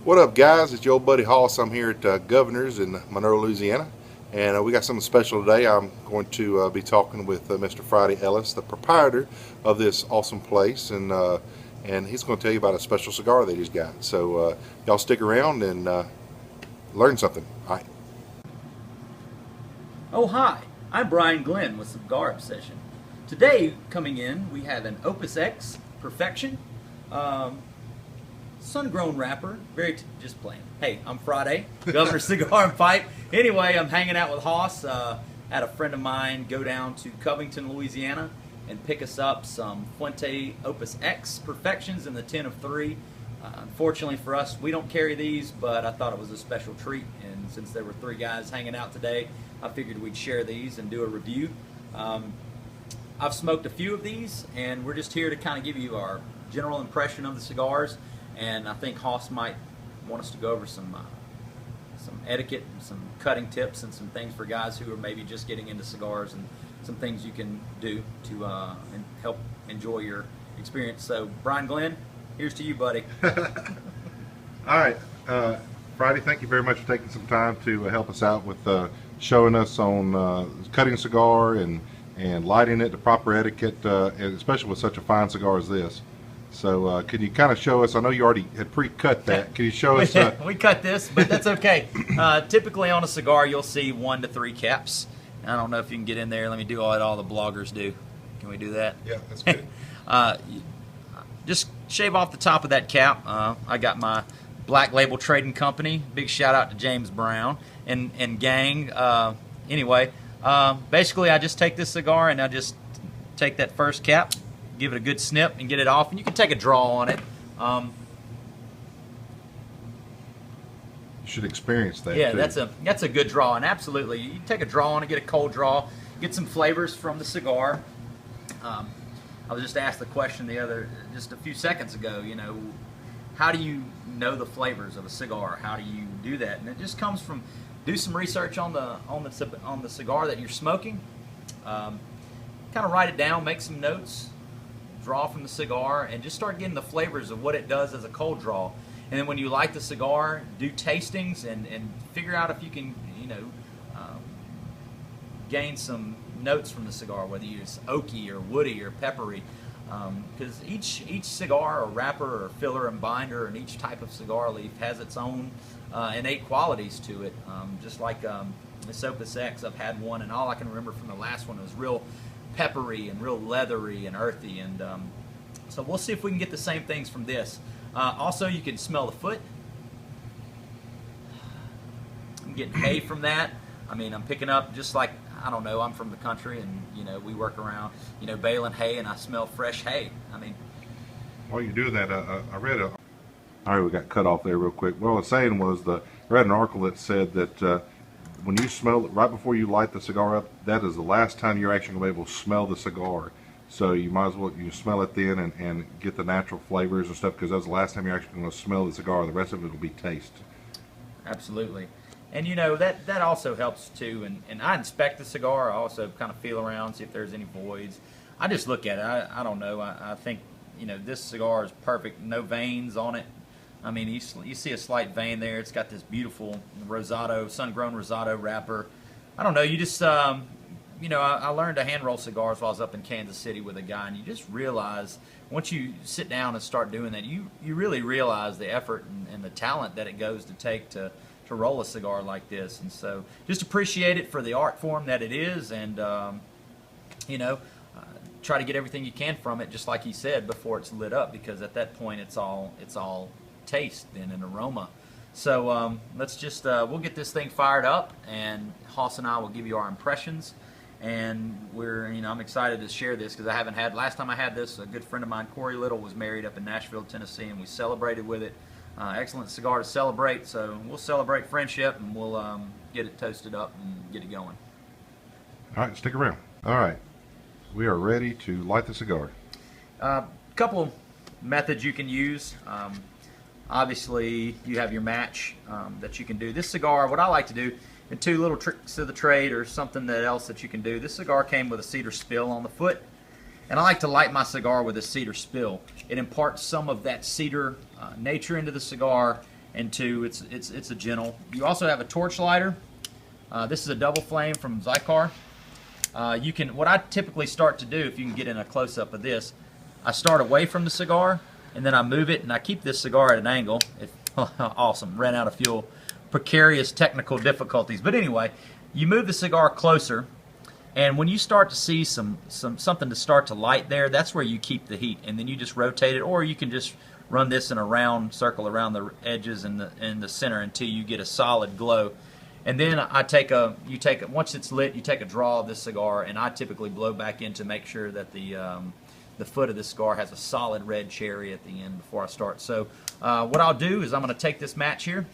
What up, guys? It's your old buddy Hoss. I'm here at Governor's in Monroe, Louisiana, and we got something special today. I'm going to be talking with Mr. Friday Ellis, the proprietor of this awesome place, and he's going to tell you about a special cigar that he's got. So y'all stick around and learn something. All right. Oh hi, I'm Brian Glenn with Cigar Obsession. Today, coming in, we have an Opus X Perfection, sun-grown wrapper, just plain. Hey, I'm Friday, Governor Cigar and Pipe. Anyway, I'm hanging out with Hoss. Had a friend of mine go down to Covington, Louisiana, and pick us up some Fuente Opus X Perfections in the 10 of 3. Unfortunately for us, we don't carry these, but I thought it was a special treat, and since there were 3 guys hanging out today, I figured we'd share these and do a review. I've smoked a few of these, and we're just here to kind of give you our general impression of the cigars, and I think Hoss might want us to go over some etiquette, and some cutting tips, and some things for guys who are maybe just getting into cigars, and some things you can do to help enjoy your experience. So, Brian Glenn, here's to you, buddy. All right. Friday, thank you very much for taking some time to help us out with showing us on cutting a cigar and lighting it, the proper etiquette, and especially with such a fine cigar as this. So can you kind of show us, I know you already had pre-cut that, can you show us? We cut this, but that's okay. Typically on a cigar you'll see 1 to 3 caps. I don't know if you can get in there. Let me do what all the bloggers do. Can we do that? Yeah, that's good. Just shave off the top of that cap. I got my Black Label Trading Company. Big shout out to James Brown and gang. Anyway, basically I just take this cigar and I just take that first cap, give it a good snip and get it off, and you can take a draw on it. You should experience that. Yeah, too. that's a good draw, and absolutely you take a draw on it, get a cold draw, get some flavors from the cigar. I was just asked the question just a few seconds ago, you know, how do you know the flavors of a cigar? How do you do that? And it just comes from do some research on the cigar that you're smoking. Kind of write it down, make some notes, draw from the cigar, and just start getting the flavors of what it does as a cold draw. And then when you like the cigar, do tastings and figure out if you can, you know, gain some notes from the cigar, whether it's oaky or woody or peppery. Because each cigar or wrapper or filler and binder and each type of cigar leaf has its own innate qualities to it. Just like this Opus X, I've had one, and all I can remember from the last one was real peppery and real leathery and earthy, and so we'll see if we can get the same things from this. Also, you can smell the foot. I'm getting hay from that. I mean, I'm picking up just like, I don't know, I'm from the country, and you know, we work around, you know, baling hay, and I smell fresh hay. I mean, while you're doing that, I read all right, we got cut off there real quick. What I was saying was I read an article that said that when you smell it right before you light the cigar up, that is the last time you're actually going to be able to smell the cigar. So you might as well smell it then and get the natural flavors and stuff, because that's the last time you're actually going to smell the cigar. The rest of it will be taste. Absolutely. And you know, that also helps too. And I inspect the cigar. I also kind of feel around, see if there's any voids. I just look at it. I don't know. I think, you know, this cigar is perfect. No veins on it. I mean, you see a slight vein there. It's got this beautiful rosado, sun-grown rosado wrapper. I don't know. You just, you know, I learned to hand roll cigars while I was up in Kansas City with a guy, and you just realize, once you sit down and start doing that, you really realize the effort and the talent that it goes to take to roll a cigar like this. And so just appreciate it for the art form that it is, and you know, try to get everything you can from it, just like he said, before it's lit up, because at that point it's all taste then and aroma. So let's just we'll get this thing fired up, and Hoss and I will give you our impressions. And I'm excited to share this, because I haven't had, last time I had this, a good friend of mine, Corey Little, was married up in Nashville, Tennessee, and we celebrated with it. Excellent cigar to celebrate, so we'll celebrate friendship, and we'll get it toasted up and get it going. All right, stick around. All right, we are ready to light the cigar. Couple methods you can use. Obviously, you have your match that you can do. This cigar, what I like to do, and 2 little tricks of the trade or something else that you can do. This cigar came with a cedar spill on the foot, and I like to light my cigar with a cedar spill. It imparts some of that cedar nature into the cigar, and two, it's a gentle. You also have a torch lighter. This is a double flame from Cigar. You can, what I typically start to do, if you can get in a close-up of this, I start away from the cigar, and then I move it, and I keep this cigar at an angle. Awesome, ran out of fuel. Precarious technical difficulties. But anyway, you move the cigar closer, and when you start to see something to start to light there, that's where you keep the heat, and then you just rotate it, or you can just run this in a round circle around the edges and the center until you get a solid glow. And then once it's lit, you take a draw of this cigar, and I typically blow back in to make sure that the foot of this cigar has a solid red cherry at the end before I start. So what I'll do is I'm going to take this match here,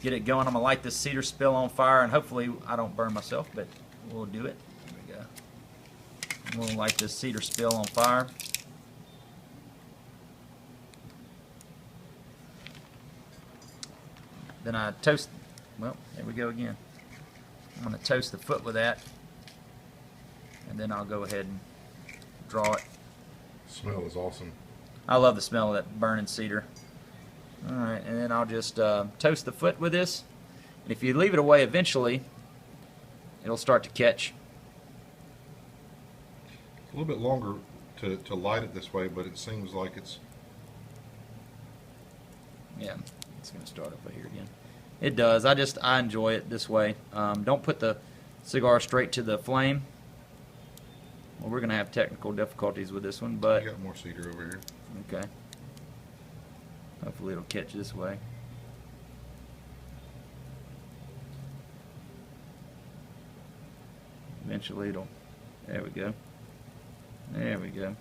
get it going. I'm going to light this cedar spill on fire, and hopefully I don't burn myself, but we'll do it. There we go. We'll light this cedar spill on fire. Then I toast, well, there we go again. I'm going to toast the foot with that, and then I'll go ahead and draw it. Smell is awesome. I love the smell of that burning cedar. All right, and then I'll just toast the foot with this. And if you leave it away, eventually it'll start to catch. A little bit longer to light it this way, but it seems like it's... Yeah, it's going to start over here again. It does. I enjoy it this way. Don't put the cigar straight to the flame. Well, we're going to have technical difficulties with this one, but... You got more cedar over here. Okay. Hopefully it'll catch this way. Eventually it'll... There we go. There we go.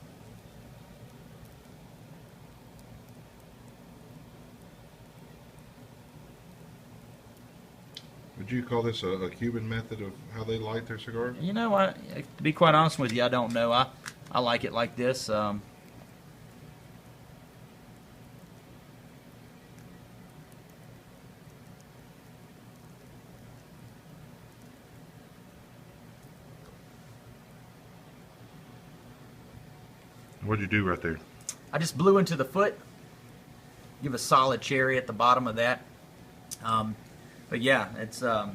Would you call this a Cuban method of how they light their cigars? You know, to be quite honest with you, I don't know. I like it like this. What'd you do right there? I just blew into the foot. Give a solid cherry at the bottom of that. But yeah, it's I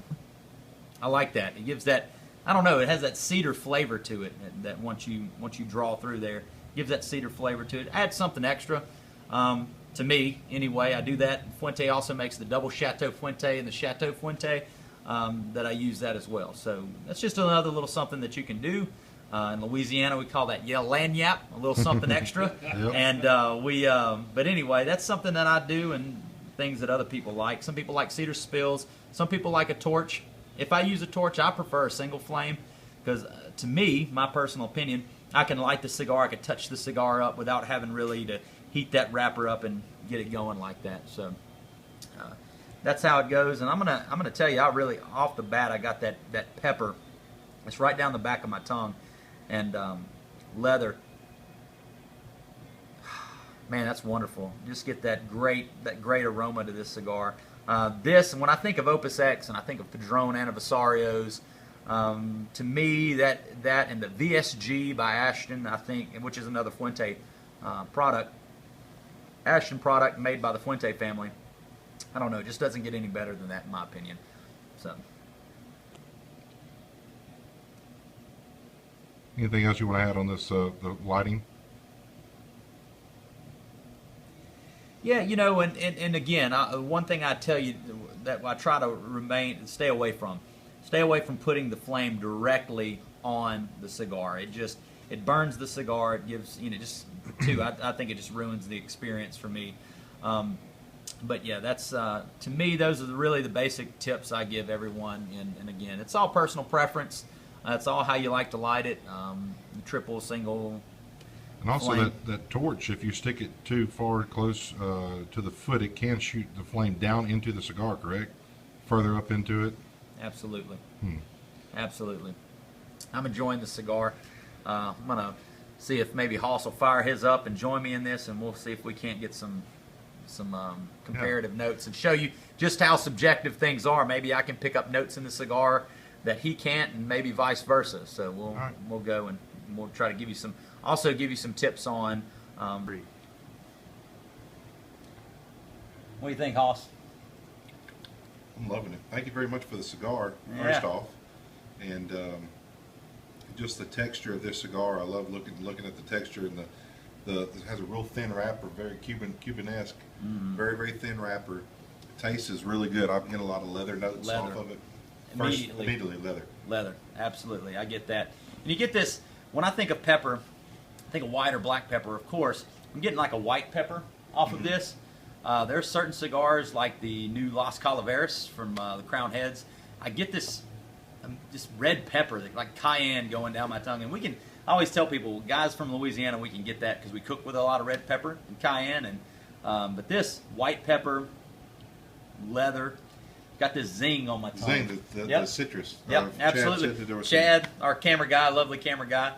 like that. It gives that, I don't know, it has that cedar flavor to it that once you draw through there, gives that cedar flavor to it. Adds something extra. To me, anyway, I do that. Fuente also makes the double Chateau Fuente and the Chateau Fuente that I use that as well. So that's just another little something that you can do. In Louisiana, we call that lagniappe, a little something extra. Yep. And but anyway, that's something that I do, and things that other people like. Some people like cedar spills. Some people like a torch. If I use a torch, I prefer a single flame because, to me, my personal opinion, I can light the cigar. I can touch the cigar up without having really to heat that wrapper up and get it going like that. So that's how it goes. And I'm gonna tell you, I really, off the bat, I got that pepper. It's right down the back of my tongue. And leather, man, that's wonderful. Just get that great aroma to this cigar. This, when I think of Opus X and I think of Padron Anniversarios, to me that and the VSG by Ashton, I think, which is another Fuente product, Ashton product made by the Fuente family. I don't know, it just doesn't get any better than that in my opinion. So. Anything else you want to add on this, the lighting? Yeah, you know, and again, one thing I tell you that I try to stay away from putting the flame directly on the cigar. It burns the cigar. It gives, I think it just ruins the experience for me. But yeah, that's to me, those are really the basic tips I give everyone. And again, it's all personal preference. It's all how you like to light it. Triple, single. And also flame. that torch, if you stick it too far close to the foot, it can shoot the flame down into the cigar, correct? Further up into it? Absolutely. Absolutely. I'm enjoying the cigar. I'm going to see if maybe Hoss will fire his up and join me in this, and we'll see if we can't get some comparative notes and show you just how subjective things are. Maybe I can pick up notes in the cigar that he can't, and maybe vice versa. So we'll go and we'll try to give you some tips on. What do you think, Hoss? I'm loving it. Thank you very much for the cigar, Yeah. first off. And just the texture of this cigar. I love looking at the texture, and it has a real thin wrapper, very Cuban-esque, very, very thin wrapper. The taste is really good. I'm getting a lot of leather notes off of it. Immediately leather. Leather, absolutely. I get that. And you get this, when I think of pepper, I think of white or black pepper, of course. I'm getting like a white pepper off of this. There are certain cigars like the new Las Calaveras from the Crown Heads. I get this red pepper, like cayenne going down my tongue. And I always tell people, guys from Louisiana, we can get that because we cook with a lot of red pepper and cayenne. And but this white pepper, leather, got this zing on my tongue. Zing, the citrus. Yep, absolutely. Chad, our camera guy, lovely camera guy,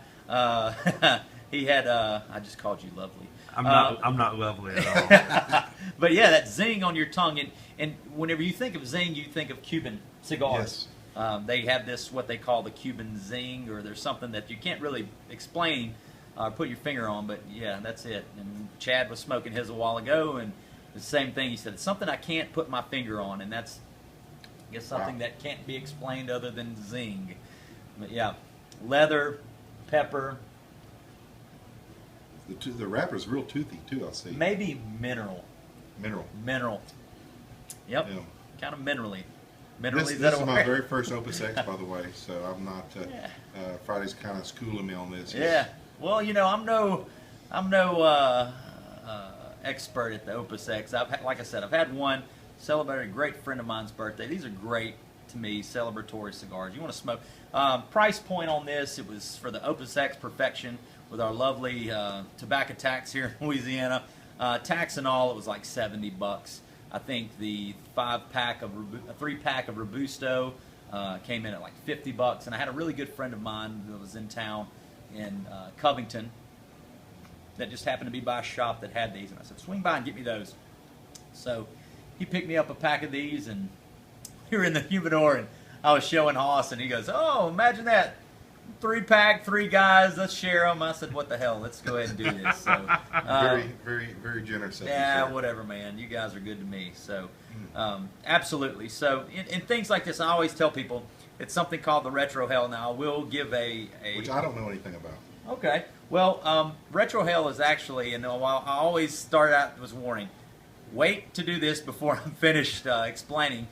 he had, I just called you lovely. I'm not lovely at all. But yeah, that zing on your tongue, and whenever you think of zing, you think of Cuban cigars. Yes. They have this, what they call the Cuban zing, or there's something that you can't really explain or put your finger on, but yeah, that's it. And Chad was smoking his a while ago, and the same thing, he said, it's something I can't put my finger on, and that's, I guess, something that can't be explained other than zing. But yeah, leather, pepper. The wrapper's real toothy too, I see. Maybe mineral. Mineral. Yep. Yeah. Kind of minerally. This is my very first Opus X, by the way, so I'm not. Friday's kind of schooling me on this. Yeah. Well, I'm no expert at the Opus X. Like I said, I've had one. Celebrated a great friend of mine's birthday. These are great to me, celebratory cigars. You want to smoke. Price point on this, it was for the Opus X Perfection with our lovely tobacco tax here in Louisiana. Tax and all, it was like $70. I think the 3-pack of Robusto came in at like $50. And I had a really good friend of mine that was in town in Covington that just happened to be by a shop that had these. And I said, swing by and get me those. So he picked me up a pack of these, and we were in the humidor, and I was showing Hoss, and he goes, oh, imagine that. 3-pack, 3 guys, let's share them. I said, what the hell, let's go ahead and do this. So, very, very, very generous. Yeah, whatever, man. You guys are good to me. So, absolutely. So, in things like this, I always tell people, it's something called the Retro Hell. Now, I will give which I don't know anything about. Okay. Well, Retro Hell is actually, and I always start out with warning, wait to do this before I'm finished explaining.